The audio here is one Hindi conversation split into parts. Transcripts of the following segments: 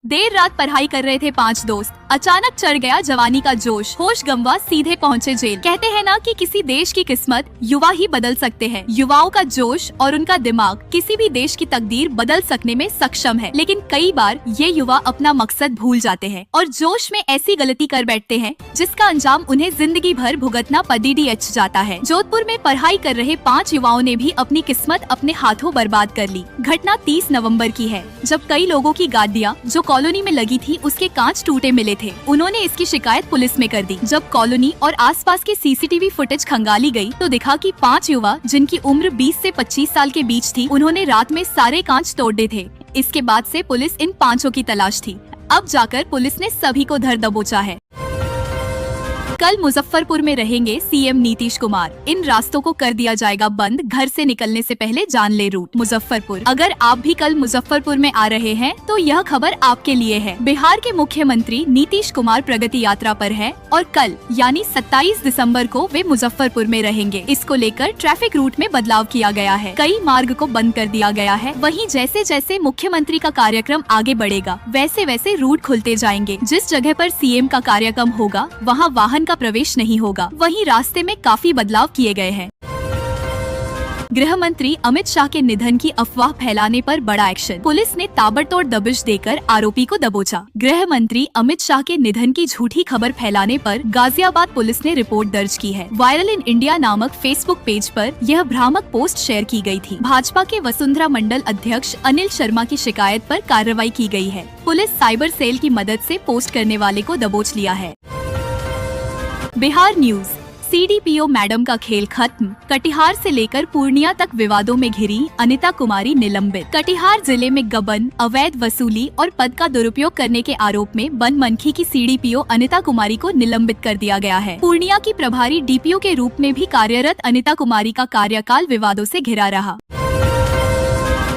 देर रात पढ़ाई कर रहे थे 5 दोस्त, अचानक चढ़ गया जवानी का जोश, होश गंवा सीधे पहुंचे जेल। कहते हैं ना कि किसी देश की किस्मत युवा ही बदल सकते हैं। युवाओं का जोश और उनका दिमाग किसी भी देश की तकदीर बदल सकने में सक्षम है, लेकिन कई बार ये युवा अपना मकसद भूल जाते हैं और जोश में ऐसी गलती कर बैठते हैं जिसका अंजाम उन्हें जिंदगी भर भुगतना पडीडीएच जाता है। जोधपुर में पढ़ाई कर रहे 5 युवाओं ने भी अपनी किस्मत अपने हाथों बर्बाद कर ली। घटना 30 नवंबर की है, जब कई लोगों की गाड़ियां जो कॉलोनी में लगी थी उसके कांच टूटे मिले थे। उन्होंने इसकी शिकायत पुलिस में कर दी। जब कॉलोनी और आसपास के सीसीटीवी फुटेज खंगाली गई तो देखा कि 5 युवा जिनकी उम्र 20 से 25 साल के बीच थी, उन्होंने रात में सारे कांच तोड़े थे। इसके बाद से पुलिस इन 5 की तलाश थी। अब जाकर पुलिस ने सभी को धर दबोचा है। कल मुजफ्फरपुर में रहेंगे सीएम नीतीश कुमार। इन रास्तों को कर दिया जाएगा बंद, घर से निकलने से पहले जान ले रूट। मुजफ्फरपुर, अगर आप भी कल मुजफ्फरपुर में आ रहे हैं तो यह खबर आपके लिए है। बिहार के मुख्यमंत्री नीतीश कुमार प्रगति यात्रा पर हैं और कल यानी 27 दिसंबर को वे मुजफ्फरपुर में रहेंगे। इसको लेकर ट्रैफिक रूट में बदलाव किया गया है, कई मार्ग को बंद कर दिया गया है। वहीं जैसे जैसे मुख्यमंत्री का कार्यक्रम आगे बढ़ेगा वैसे वैसे रूट खुलते जाएंगे। जिस जगह पर सीएम का कार्यक्रम होगा वहाँ वाहन का प्रवेश नहीं होगा। वहीं रास्ते में काफी बदलाव किए गए हैं। गृह मंत्री अमित शाह के निधन की अफवाह फैलाने पर बड़ा एक्शन। पुलिस ने ताबड़तोड़ दबिश देकर आरोपी को दबोचा। गृह मंत्री अमित शाह के निधन की झूठी खबर फैलाने पर गाजियाबाद पुलिस ने रिपोर्ट दर्ज की है। वायरल इन इंडिया नामक फेसबुक पेज पर यह भ्रामक पोस्ट शेयर की गई थी। भाजपा के वसुंधरा मंडल अध्यक्ष अनिल शर्मा की शिकायत पर कार्रवाई की गई है। पुलिस साइबर सेल की मदद से पोस्ट करने वाले को दबोच लिया है। बिहार न्यूज। सीडीपीओ मैडम का खेल खत्म, कटिहार से लेकर पूर्णिया तक विवादों में घिरी अनिता कुमारी निलंबित। कटिहार जिले में गबन, अवैध वसूली और पद का दुरुपयोग करने के आरोप में बनमनखी की सीडीपीओ अनिता कुमारी को निलंबित कर दिया गया है। पूर्णिया की प्रभारी डीपीओ के रूप में भी कार्यरत अनिता कुमारी का कार्यकाल विवादों से घिरा रहा।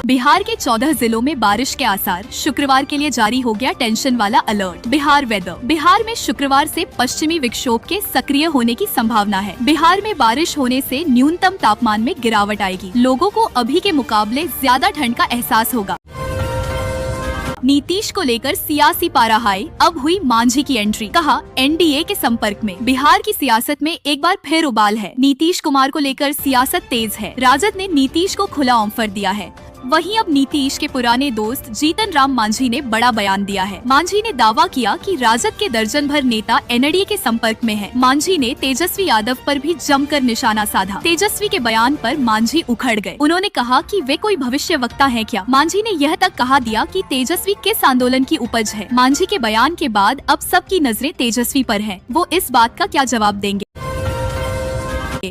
बिहार के 14 जिलों में बारिश के आसार, शुक्रवार के लिए जारी हो गया टेंशन वाला अलर्ट। बिहार वेदर। बिहार में शुक्रवार से पश्चिमी विक्षोभ के सक्रिय होने की संभावना है। बिहार में बारिश होने से न्यूनतम तापमान में गिरावट आएगी। लोगों को अभी के मुकाबले ज्यादा ठंड का एहसास होगा। नीतीश को लेकर सियासी पारा हाई, अब हुई मांझी की एंट्री। कहा एनडीए के संपर्क में। बिहार की सियासत में एक बार फिर उबाल है। नीतीश कुमार को लेकर सियासत तेज है। राजद ने नीतीश को खुला ऑफर दिया है। वहीं अब नीतीश के पुराने दोस्त जीतन राम मांझी ने बड़ा बयान दिया है। मांझी ने दावा किया कि राजद के दर्जन भर नेता एनडीए के संपर्क में हैं। मांझी ने तेजस्वी यादव पर भी जमकर निशाना साधा। तेजस्वी के बयान पर मांझी उखड़ गए। उन्होंने कहा कि वे कोई भविष्यवक्ता हैं क्या। मांझी ने यह तक कहा दिया कि तेजस्वी किस आंदोलन की उपज है। मांझी के बयान के बाद अब सबकी नजरें तेजस्वी पर हैं। वो इस बात का क्या जवाब देंगे।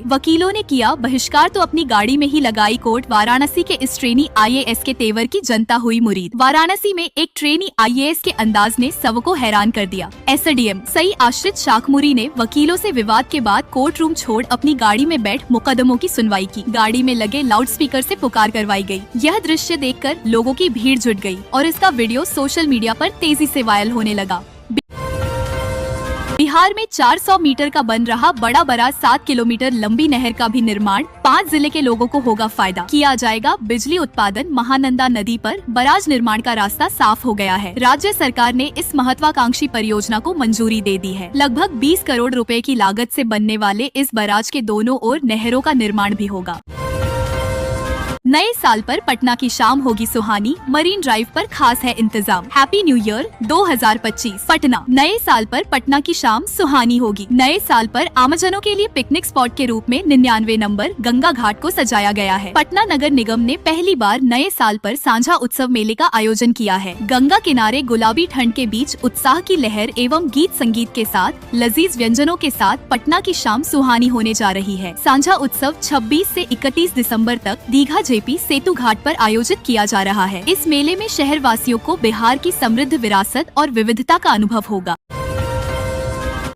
वकीलों ने किया बहिष्कार तो अपनी गाड़ी में ही लगाई कोर्ट। वाराणसी के इस ट्रेनी आईएएस के तेवर की जनता हुई मुरीद। वाराणसी में एक ट्रेनी आईएएस के अंदाज ने सबको हैरान कर दिया। एसडीएम सई आश्रित शाखमुरी ने वकीलों से विवाद के बाद कोर्ट रूम छोड़ अपनी गाड़ी में बैठ मुकदमों की सुनवाई की। गाड़ी में लगे लाउडस्पीकर से पुकार करवाई गई। यह दृश्य देखकर लोगों की भीड़ जुट गई और इसका वीडियो सोशल मीडिया पर तेजी से वायरल होने लगा। बिहार में 400 मीटर का बन रहा बड़ा बड़ा 7 किलोमीटर लंबी नहर का भी निर्माण 5 जिले के लोगों को होगा फायदा। किया जाएगा बिजली उत्पादन। महानंदा नदी पर बराज निर्माण का रास्ता साफ हो गया है। राज्य सरकार ने इस महत्वाकांक्षी परियोजना को मंजूरी दे दी है। लगभग 20 करोड़ रुपए की लागत से बनने वाले इस बराज के दोनों ओर नहरों का निर्माण भी होगा। नए साल पर पटना की शाम होगी सुहानी, मरीन ड्राइव पर खास है इंतजाम। Happy new year 2025। पटना। नए साल पर पटना की शाम सुहानी होगी। नए साल पर आमजनों के लिए पिकनिक स्पॉट के रूप में 99 नंबर गंगा घाट को सजाया गया है। पटना नगर निगम ने पहली बार नए साल पर सांझा उत्सव मेले का आयोजन किया है। गंगा किनारे गुलाबी ठंड के बीच उत्साह की लहर एवं गीत संगीत के साथ लजीज व्यंजनों के साथ पटना की शाम सुहानी होने जा रही है। सांझा उत्सव 26 से 31 दिसंबर तक दीघा जेपी सेतु घाट पर आयोजित किया जा रहा है। इस मेले में शहर वासियों को बिहार की समृद्ध विरासत और विविधता का अनुभव होगा।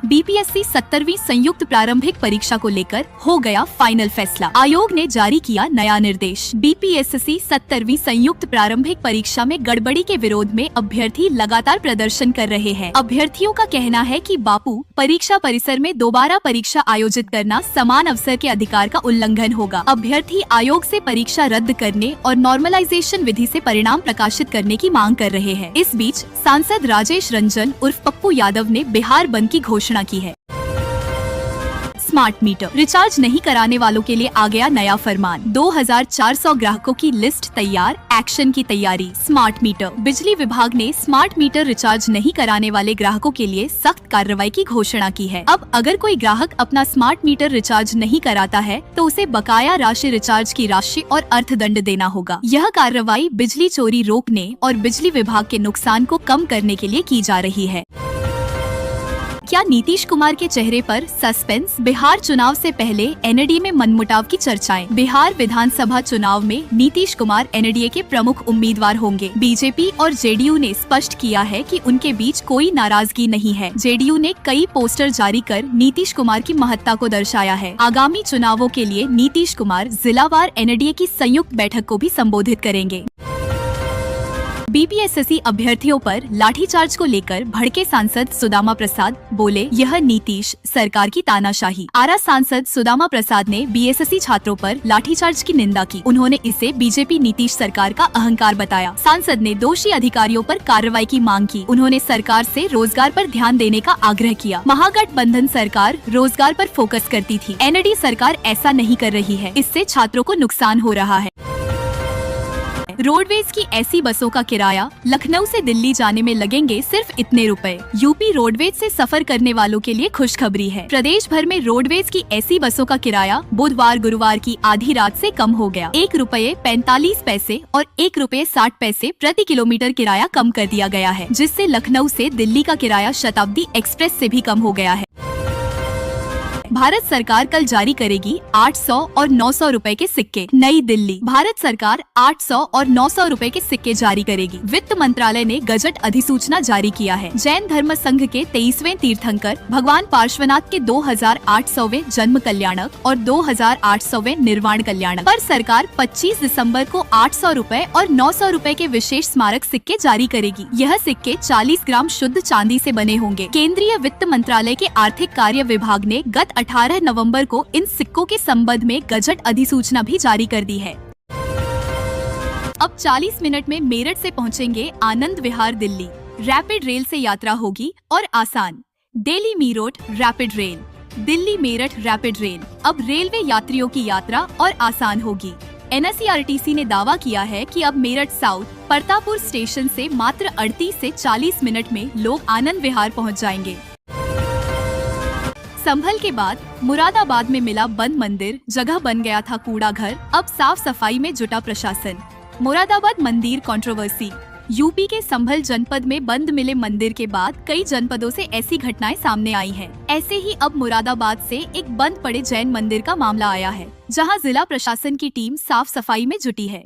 बीपीएससी 70वीं संयुक्त प्रारंभिक परीक्षा को लेकर हो गया फाइनल फैसला। आयोग ने जारी किया नया निर्देश। बीपीएससी 70वीं संयुक्त प्रारंभिक परीक्षा में गड़बड़ी के विरोध में अभ्यर्थी लगातार प्रदर्शन कर रहे हैं। अभ्यर्थियों का कहना है कि बापू परीक्षा परिसर में दोबारा परीक्षा आयोजित करना समान अवसर के अधिकार का उल्लंघन होगा। अभ्यर्थी आयोग से परीक्षा रद्द करने और नॉर्मलाइजेशन विधि से परिणाम प्रकाशित करने की मांग कर रहे हैं। इस बीच सांसद राजेश रंजन उर्फ पप्पू यादव ने बिहार बंद की घोषणा की है। स्मार्ट मीटर रिचार्ज नहीं कराने वालों के लिए आ गया नया फरमान। 2400 ग्राहकों की लिस्ट तैयार, एक्शन की तैयारी। स्मार्ट मीटर बिजली विभाग ने स्मार्ट मीटर रिचार्ज नहीं कराने वाले ग्राहकों के लिए सख्त कार्रवाई की घोषणा की है। अब अगर कोई ग्राहक अपना स्मार्ट मीटर रिचार्ज नहीं कराता है तो उसे बकाया राशि रिचार्ज की राशि और अर्थदंड देना होगा। यह कार्रवाई बिजली चोरी रोकने और बिजली विभाग के नुकसान को कम करने के लिए की जा रही है। क्या नीतीश कुमार के चेहरे पर सस्पेंस? बिहार चुनाव से पहले एनडीए में मनमुटाव की चर्चाएं। बिहार विधानसभा चुनाव में नीतीश कुमार एनडीए के प्रमुख उम्मीदवार होंगे। बीजेपी और जेडीयू ने स्पष्ट किया है कि उनके बीच कोई नाराजगी नहीं है। जेडीयू ने कई पोस्टर जारी कर नीतीश कुमार की महत्ता को दर्शाया है। आगामी चुनावों के लिए नीतीश कुमार जिलावार एनडीए की संयुक्त बैठक को भी संबोधित करेंगे। बीपीएससी अभ्यर्थियों पर लाठीचार्ज को लेकर भड़के सांसद सुदामा प्रसाद बोले, यह नीतीश सरकार की तानाशाही। आरा सांसद सुदामा प्रसाद ने बीएसएससी छात्रों पर लाठीचार्ज की निंदा की। उन्होंने इसे बीजेपी नीतीश सरकार का अहंकार बताया। सांसद ने दोषी अधिकारियों पर कार्रवाई की मांग की। उन्होंने सरकार से रोजगार पर ध्यान देने का आग्रह किया। महागठबंधन सरकार रोजगार पर फोकस करती थी, एनडीए सरकार ऐसा नहीं कर रही है। इससे छात्रों को नुकसान हो रहा है। रोडवेज की ऐसी बसों का किराया लखनऊ से दिल्ली जाने में लगेंगे सिर्फ इतने रुपए। यूपी रोडवेज से सफर करने वालों के लिए खुशखबरी है। प्रदेश भर में रोडवेज की ऐसी बसों का किराया बुधवार गुरुवार की आधी रात से कम हो गया। 1 रुपये 45 पैसे और 1 रुपये 60 पैसे प्रति किलोमीटर किराया कम कर दिया गया है, जिससे लखनऊ से दिल्ली का किराया शताब्दी एक्सप्रेस से भी कम हो गया है। भारत सरकार कल जारी करेगी 800 और 900 रुपए के सिक्के। नई दिल्ली, भारत सरकार 800 और 900 रुपए के सिक्के जारी करेगी। वित्त मंत्रालय ने गजट अधिसूचना जारी किया है। जैन धर्म संघ के 23वें तीर्थंकर भगवान पार्श्वनाथ के 2800वें जन्म कल्याणक और 2800वें निर्वाण कल्याणक पर सरकार 25 दिसंबर को 800 रुपए और 900 रुपए के विशेष स्मारक सिक्के जारी करेगी। यह सिक्के 40 ग्राम शुद्ध चांदी से बने होंगे। केंद्रीय वित्त मंत्रालय के आर्थिक कार्य विभाग ने गत 18 नवंबर को इन सिक्कों के संबंध में गजट अधिसूचना भी जारी कर दी है। अब 40 मिनट में मेरठ से पहुंचेंगे आनंद विहार दिल्ली। रैपिड रेल से यात्रा होगी और आसान। Delhi Meerut rapid rail, Delhi Meerut rapid rail. अब रेलवे यात्रियों की यात्रा और आसान होगी। एनएसईआरटीसी ने दावा किया है कि अब मेरठ साउथ परतापुर स्टेशन से मात्र 38 से 40 मिनट में लोग आनंद विहार पहुँच जाएंगे। संभल के बाद मुरादाबाद में मिला बंद मंदिर, जगह बन गया था कूड़ा घर। अब साफ सफाई में जुटा प्रशासन। मुरादाबाद मंदिर कंट्रोवर्सी। यूपी के संभल जनपद में बंद मिले मंदिर के बाद कई जनपदों से ऐसी घटनाएं सामने आई हैं। ऐसे ही अब मुरादाबाद से एक बंद पड़े जैन मंदिर का मामला आया है, जहां जिला प्रशासन की टीम साफ सफाई में जुटी है।